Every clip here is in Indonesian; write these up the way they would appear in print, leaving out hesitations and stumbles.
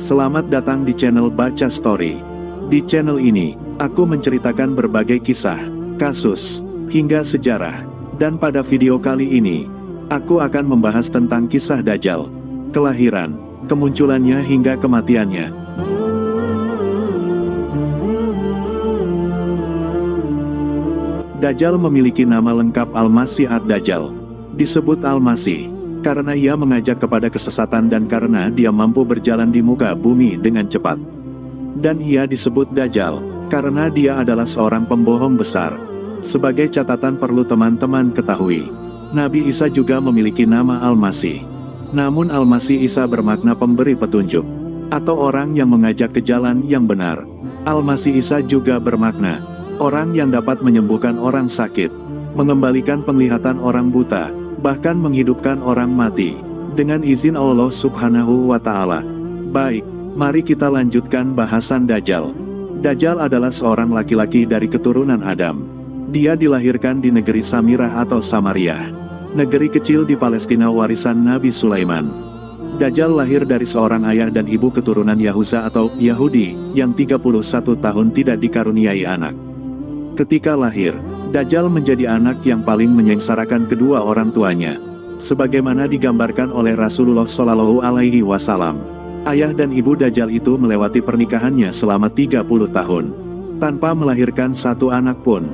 Selamat datang di channel Baca Story. Di channel ini, aku menceritakan berbagai kisah, kasus, hingga sejarah. Dan pada video kali ini, aku akan membahas tentang kisah Dajjal, kelahiran, kemunculannya hingga kematiannya. Dajjal memiliki nama lengkap Al-Masih ad-Dajjal. Disebut Al-Masih karena ia mengajak kepada kesesatan dan karena dia mampu berjalan di muka bumi dengan cepat. Dan ia disebut Dajjal karena dia adalah seorang pembohong besar. Sebagai catatan perlu teman-teman ketahui, Nabi Isa juga memiliki nama Al-Masih. Namun Al-Masih Isa bermakna pemberi petunjuk, atau orang yang mengajak ke jalan yang benar. Al-Masih Isa juga bermakna orang yang dapat menyembuhkan orang sakit, mengembalikan penglihatan orang buta, bahkan menghidupkan orang mati, dengan izin Allah Subhanahu wa Ta'ala. Baik, mari kita lanjutkan bahasan Dajjal. Dajjal adalah seorang laki-laki dari keturunan Adam. Dia dilahirkan di negeri Samirah atau Samaria, negeri kecil di Palestina warisan Nabi Sulaiman. Dajjal lahir dari seorang ayah dan ibu keturunan Yahuza atau Yahudi, yang 31 tahun tidak dikaruniai anak. Ketika lahir, Dajjal menjadi anak yang paling menyengsarakan kedua orang tuanya. Sebagaimana digambarkan oleh Rasulullah Shallallahu Alaihi Wasallam, ayah dan ibu Dajjal itu melewati pernikahannya selama 30 tahun, tanpa melahirkan satu anak pun.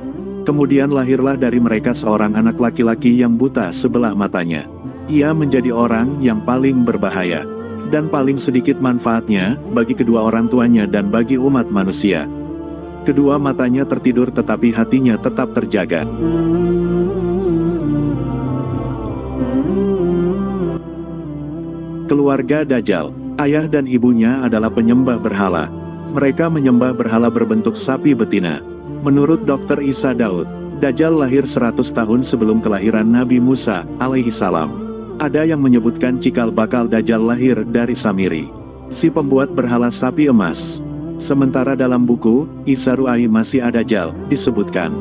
Kemudian lahirlah dari mereka seorang anak laki-laki yang buta sebelah matanya. Ia menjadi orang yang paling berbahaya, dan paling sedikit manfaatnya, bagi kedua orang tuanya dan bagi umat manusia. Kedua matanya tertidur tetapi hatinya tetap terjaga. Keluarga Dajjal, ayah dan ibunya adalah penyembah berhala. Mereka menyembah berhala berbentuk sapi betina. Menurut Dr. Isa Daud, Dajjal lahir 100 tahun sebelum kelahiran Nabi Musa alaihi salam. Ada yang menyebutkan cikal bakal Dajjal lahir dari Samiri, si pembuat berhala sapi emas. Sementara dalam buku Isyaru Al-Masih ad-Dajjal disebutkan,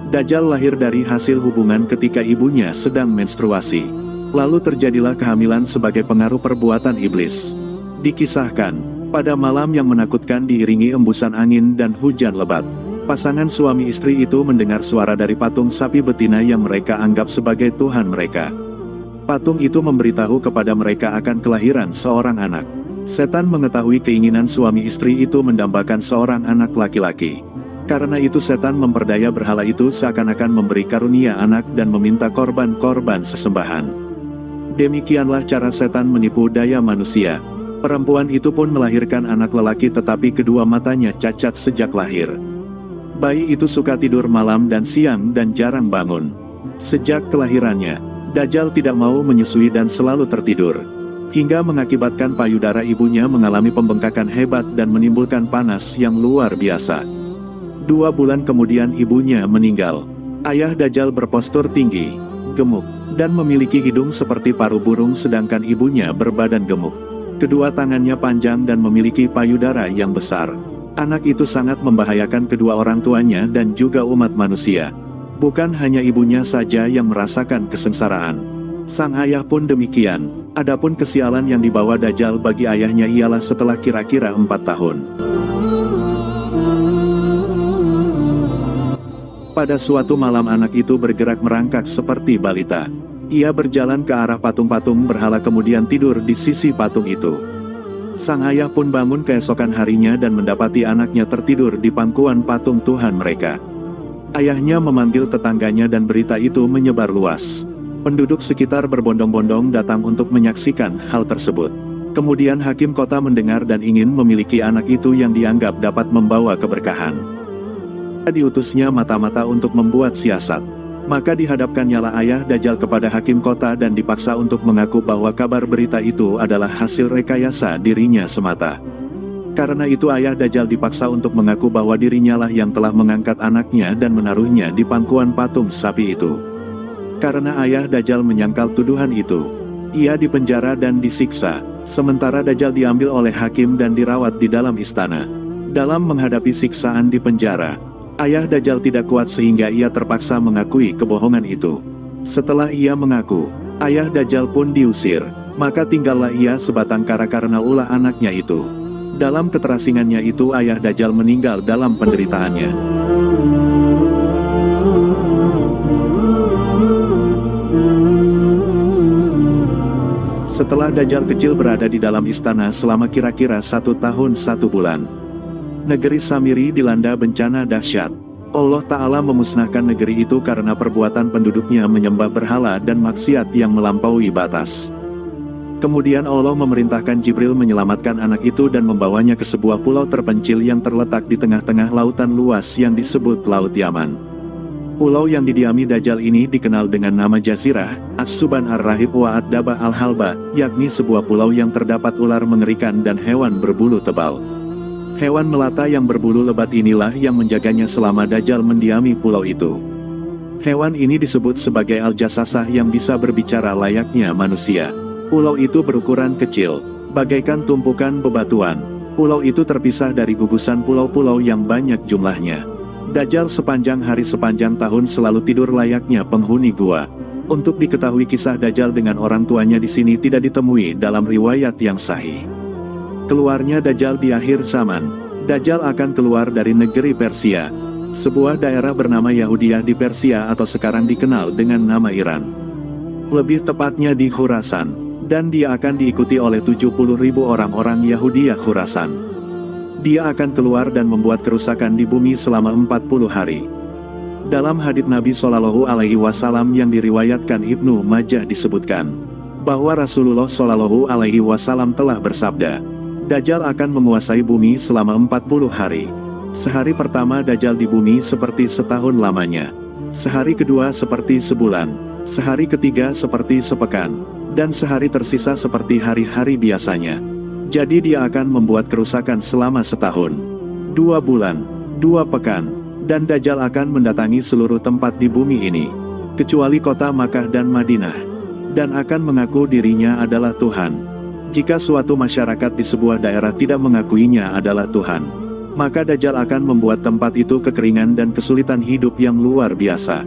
Dajjal lahir dari hasil hubungan ketika ibunya sedang menstruasi. Lalu terjadilah kehamilan sebagai pengaruh perbuatan iblis. Dikisahkan, pada malam yang menakutkan diiringi embusan angin dan hujan lebat, pasangan suami istri itu mendengar suara dari patung sapi betina yang mereka anggap sebagai Tuhan mereka. Patung itu memberitahu kepada mereka akan kelahiran seorang anak. Setan mengetahui keinginan suami istri itu mendambakan seorang anak laki-laki. Karena itu setan memperdaya berhala itu seakan-akan memberi karunia anak dan meminta korban-korban sesembahan. Demikianlah cara setan menipu daya manusia. Perempuan itu pun melahirkan anak lelaki tetapi kedua matanya cacat sejak lahir. Bayi itu suka tidur malam dan siang dan jarang bangun. Sejak kelahirannya, Dajjal tidak mau menyusui dan selalu tertidur, hingga mengakibatkan payudara ibunya mengalami pembengkakan hebat dan menimbulkan panas yang luar biasa. 2 bulan kemudian ibunya meninggal. Ayah Dajjal berpostur tinggi, gemuk, dan memiliki hidung seperti paruh burung sedangkan ibunya berbadan gemuk. Kedua tangannya panjang dan memiliki payudara yang besar. Anak itu sangat membahayakan kedua orang tuanya dan juga umat manusia. Bukan hanya ibunya saja yang merasakan kesengsaraan, sang ayah pun demikian. Adapun kesialan yang dibawa Dajjal bagi ayahnya ialah setelah kira-kira 4 tahun. Pada suatu malam anak itu bergerak merangkak seperti balita. Ia berjalan ke arah patung-patung berhala kemudian tidur di sisi patung itu. Sang ayah pun bangun keesokan harinya dan mendapati anaknya tertidur di pangkuan patung Tuhan mereka. Ayahnya memanggil tetangganya dan berita itu menyebar luas. Penduduk sekitar berbondong-bondong datang untuk menyaksikan hal tersebut. Kemudian hakim kota mendengar dan ingin memiliki anak itu yang dianggap dapat membawa keberkahan. Diutusnya mata-mata untuk membuat siasat. Maka dihadapkannyalah ayah Dajjal kepada hakim kota dan dipaksa untuk mengaku bahwa kabar berita itu adalah hasil rekayasa dirinya semata. Karena itu ayah Dajjal dipaksa untuk mengaku bahwa dirinya lah yang telah mengangkat anaknya dan menaruhnya di pangkuan patung sapi itu. Karena ayah Dajjal menyangkal tuduhan itu, ia dipenjara dan disiksa, sementara Dajjal diambil oleh hakim dan dirawat di dalam istana. Dalam menghadapi siksaan di penjara, ayah Dajjal tidak kuat sehingga ia terpaksa mengakui kebohongan itu. Setelah ia mengaku, ayah Dajjal pun diusir, maka tinggallah ia sebatang kara karena ulah anaknya itu. Dalam keterasingannya itu ayah Dajjal meninggal dalam penderitaannya. Setelah Dajjal kecil berada di dalam istana selama kira-kira 1 tahun 1 bulan, negeri Samiri dilanda bencana dahsyat. Allah Ta'ala memusnahkan negeri itu karena perbuatan penduduknya menyembah berhala dan maksiat yang melampaui batas. Kemudian Allah memerintahkan Jibril menyelamatkan anak itu dan membawanya ke sebuah pulau terpencil yang terletak di tengah-tengah lautan luas yang disebut Laut Yaman. Pulau yang didiami Dajjal ini dikenal dengan nama Jazirah, As-Suban Ar-Rahib wa Ad-Dabah Al-Halba, yakni sebuah pulau yang terdapat ular mengerikan dan hewan berbulu tebal. Hewan melata yang berbulu lebat inilah yang menjaganya selama Dajjal mendiami pulau itu. Hewan ini disebut sebagai Al-Jassasah yang bisa berbicara layaknya manusia. Pulau itu berukuran kecil, bagaikan tumpukan bebatuan. Pulau itu terpisah dari gugusan pulau-pulau yang banyak jumlahnya. Dajjal sepanjang hari sepanjang tahun selalu tidur layaknya penghuni gua. Untuk diketahui kisah Dajjal dengan orang tuanya di sini tidak ditemui dalam riwayat yang sahih. Keluarnya Dajjal di akhir zaman. Dajjal akan keluar dari negeri Persia. Sebuah daerah bernama Yahudiyah di Persia atau sekarang dikenal dengan nama Iran. Lebih tepatnya di Khurasan. Dan dia akan diikuti oleh 70.000 orang-orang Yahudiyah Khurasan. Dia akan keluar dan membuat kerusakan di bumi selama 40 hari. Dalam hadits Nabi Shallallahu Alaihi Wasallam yang diriwayatkan Ibnu Majah disebutkan bahwa Rasulullah Shallallahu Alaihi Wasallam telah bersabda, Dajjal akan menguasai bumi selama 40 hari. Sehari pertama Dajjal di bumi seperti setahun lamanya. Sehari kedua seperti sebulan. Sehari ketiga seperti sepekan. Dan sehari tersisa seperti hari-hari biasanya. Jadi dia akan membuat kerusakan selama setahun, 2 bulan, 2 pekan, dan Dajjal akan mendatangi seluruh tempat di bumi ini, kecuali kota Makkah dan Madinah, dan akan mengaku dirinya adalah Tuhan. Jika suatu masyarakat di sebuah daerah tidak mengakuinya adalah Tuhan, maka Dajjal akan membuat tempat itu kekeringan dan kesulitan hidup yang luar biasa,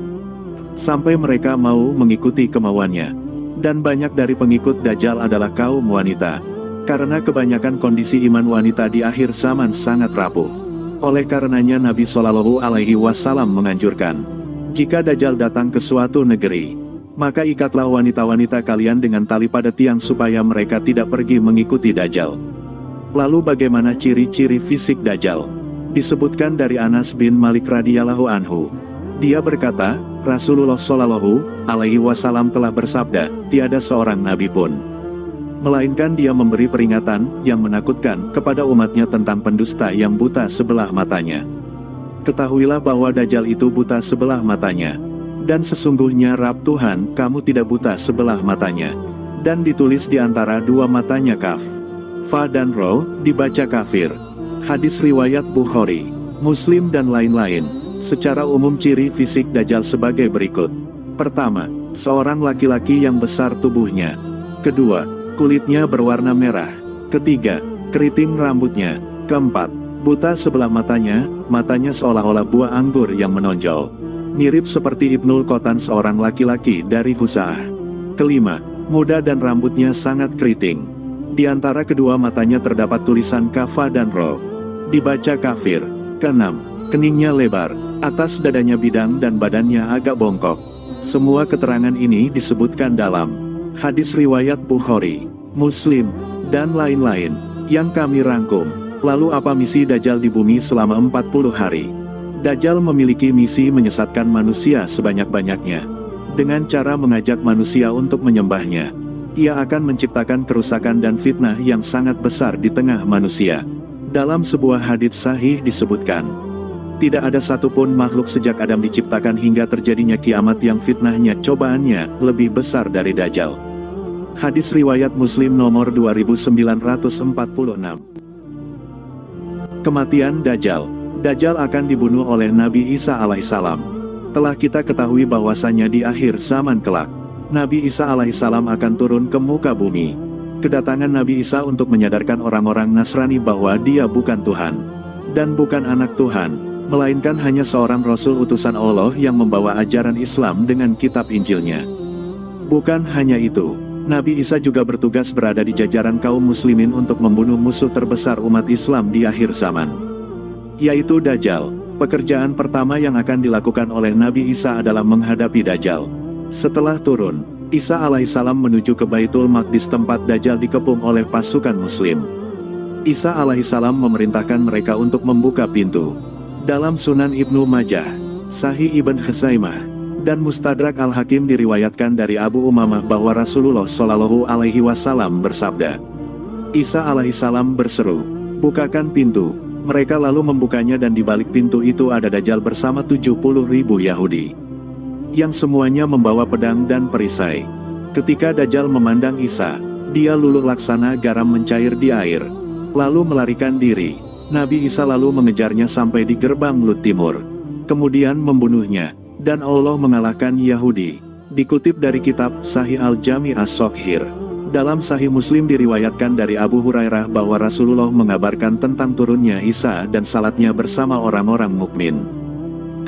sampai mereka mau mengikuti kemauannya. Dan banyak dari pengikut Dajjal adalah kaum wanita. Karena kebanyakan kondisi iman wanita di akhir zaman sangat rapuh. Oleh karenanya Nabi Shallallahu Alaihi Wasallam menganjurkan, jika Dajjal datang ke suatu negeri, maka ikatlah wanita-wanita kalian dengan tali pada tiang supaya mereka tidak pergi mengikuti Dajjal. Lalu bagaimana ciri-ciri fisik Dajjal? Disebutkan dari Anas bin Malik radhiyallahu anhu. Dia berkata, Rasulullah Shallallahu Alaihi Wasallam telah bersabda, tiada seorang nabi pun, melainkan dia memberi peringatan yang menakutkan kepada umatnya tentang pendusta yang buta sebelah matanya. Ketahuilah bahwa Dajjal itu buta sebelah matanya. Dan sesungguhnya Rabb Tuhan, kamu tidak buta sebelah matanya. Dan ditulis di antara dua matanya kaf, fa dan ro, dibaca kafir. Hadis riwayat Bukhari, Muslim dan lain-lain. Secara umum ciri fisik Dajjal sebagai berikut. Pertama, seorang laki-laki yang besar tubuhnya. Kedua, kulitnya berwarna merah. Ketiga, keriting rambutnya. Keempat, buta sebelah matanya, matanya seolah-olah buah anggur yang menonjol. Mirip seperti Ibnul Qatan seorang laki-laki dari Husa'ah. Kelima, muda dan rambutnya sangat keriting. Di antara kedua matanya terdapat tulisan kafa dan ro, dibaca kafir. Keenam, keningnya lebar, atas dadanya bidang dan badannya agak bongkok. Semua keterangan ini disebutkan dalam hadis riwayat Bukhari, Muslim, dan lain-lain, yang kami rangkum. Lalu apa misi Dajjal di bumi selama 40 hari? Dajjal memiliki misi menyesatkan manusia sebanyak-banyaknya. Dengan cara mengajak manusia untuk menyembahnya. Ia akan menciptakan kerusakan dan fitnah yang sangat besar di tengah manusia. Dalam sebuah hadits sahih disebutkan, tidak ada satupun makhluk sejak Adam diciptakan hingga terjadinya kiamat yang fitnahnya cobaannya lebih besar dari Dajjal. Hadis riwayat Muslim nomor 2946. Kematian Dajjal. Dajjal akan dibunuh oleh Nabi Isa alaihissalam. Telah kita ketahui bahwasanya di akhir zaman kelak, Nabi Isa alaihissalam akan turun ke muka bumi. Kedatangan Nabi Isa untuk menyadarkan orang-orang Nasrani bahwa dia bukan Tuhan, dan bukan anak Tuhan, melainkan hanya seorang Rasul utusan Allah yang membawa ajaran Islam dengan kitab Injilnya. Bukan hanya itu, Nabi Isa juga bertugas berada di jajaran kaum muslimin untuk membunuh musuh terbesar umat Islam di akhir zaman, yaitu Dajjal. Pekerjaan pertama yang akan dilakukan oleh Nabi Isa adalah menghadapi Dajjal. Setelah turun, Isa alaihissalam menuju ke Baitul Maqdis tempat Dajjal dikepung oleh pasukan muslim. Isa alaihissalam memerintahkan mereka untuk membuka pintu. Dalam Sunan Ibnu Majah, Sahih Ibn Khuzaimah, dan Mustadrak Al-Hakim diriwayatkan dari Abu Umamah bahwa Rasulullah Shallallahu Alaihi Wasallam bersabda, Isa alaihissalam berseru, bukakan pintu. Mereka lalu membukanya dan di balik pintu itu ada Dajjal bersama 70.000 Yahudi, yang semuanya membawa pedang dan perisai. Ketika Dajjal memandang Isa, dia luluh laksana garam mencair di air, lalu melarikan diri. Nabi Isa lalu mengejarnya sampai di gerbang Lut Timur, kemudian membunuhnya, dan Allah mengalahkan Yahudi. Dikutip dari kitab Sahih Al-Jami As-Soghir. Dalam Sahih Muslim diriwayatkan dari Abu Hurairah bahwa Rasulullah mengabarkan tentang turunnya Isa dan salatnya bersama orang-orang mukmin.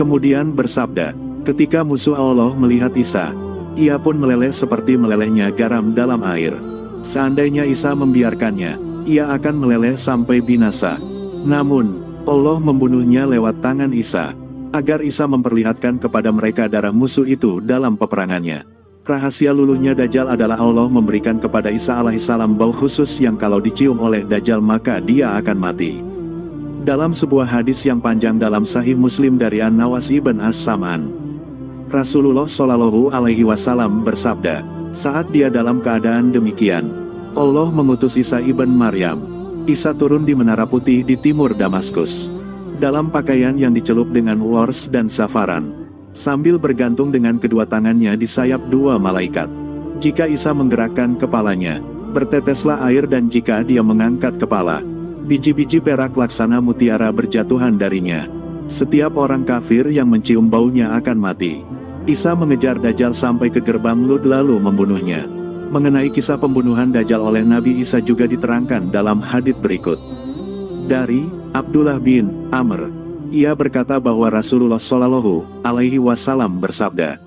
Kemudian bersabda, ketika musuh Allah melihat Isa, ia pun meleleh seperti melelehnya garam dalam air. Seandainya Isa membiarkannya, ia akan meleleh sampai binasa. Namun, Allah membunuhnya lewat tangan Isa, agar Isa memperlihatkan kepada mereka darah musuh itu dalam peperangannya. Rahasia luluhnya Dajjal adalah Allah memberikan kepada Isa alaihissalam bau khusus yang kalau dicium oleh Dajjal maka dia akan mati. Dalam sebuah hadis yang panjang dalam Sahih Muslim dari An-Nawas ibn As-Sam'an, Rasulullah Shallallahu Alaihi Wasallam bersabda, saat dia dalam keadaan demikian, Allah mengutus Isa ibn Maryam. Isa turun di Menara Putih di timur Damaskus, dalam pakaian yang dicelup dengan wars dan safaran, sambil bergantung dengan kedua tangannya di sayap dua malaikat. Jika Isa menggerakkan kepalanya, berteteslah air, dan jika dia mengangkat kepala, biji-biji perak laksana mutiara berjatuhan darinya. Setiap orang kafir yang mencium baunya akan mati. Isa mengejar Dajjal sampai ke gerbang Lut lalu membunuhnya. Mengenai kisah pembunuhan Dajjal oleh Nabi Isa juga diterangkan dalam hadits berikut. Dari Abdullah bin Amr, ia berkata bahwa Rasulullah Shallallahu Alaihi Wasallam bersabda,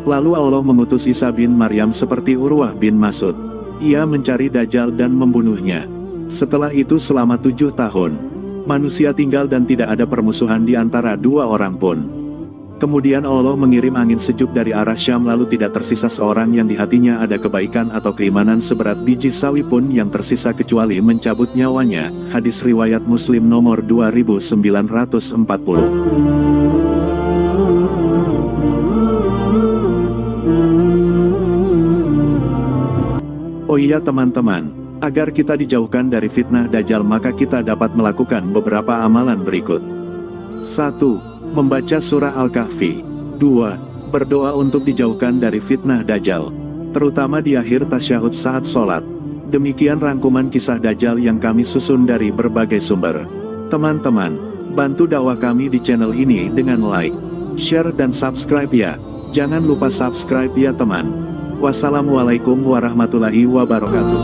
lalu Allah mengutus Isa bin Maryam seperti Urwah bin Mas'ud. Ia mencari Dajjal dan membunuhnya. Setelah itu selama 7 tahun, manusia tinggal dan tidak ada permusuhan di antara dua orang pun. Kemudian Allah mengirim angin sejuk dari arah Syam, lalu tidak tersisa seorang yang di hatinya ada kebaikan atau keimanan seberat biji sawi pun yang tersisa kecuali mencabut nyawanya. Hadis riwayat Muslim nomor 2940. Oh iya teman-teman, agar kita dijauhkan dari fitnah Dajjal maka kita dapat melakukan beberapa amalan berikut. 1. Membaca surah Al-Kahfi. 2. Berdoa untuk dijauhkan dari fitnah Dajjal, terutama di akhir tasyahud saat sholat. Demikian rangkuman kisah Dajjal yang kami susun dari berbagai sumber. Teman-teman, bantu dakwah kami di channel ini dengan like, share dan subscribe ya. Jangan lupa subscribe ya teman. Wassalamualaikum warahmatullahi wabarakatuh.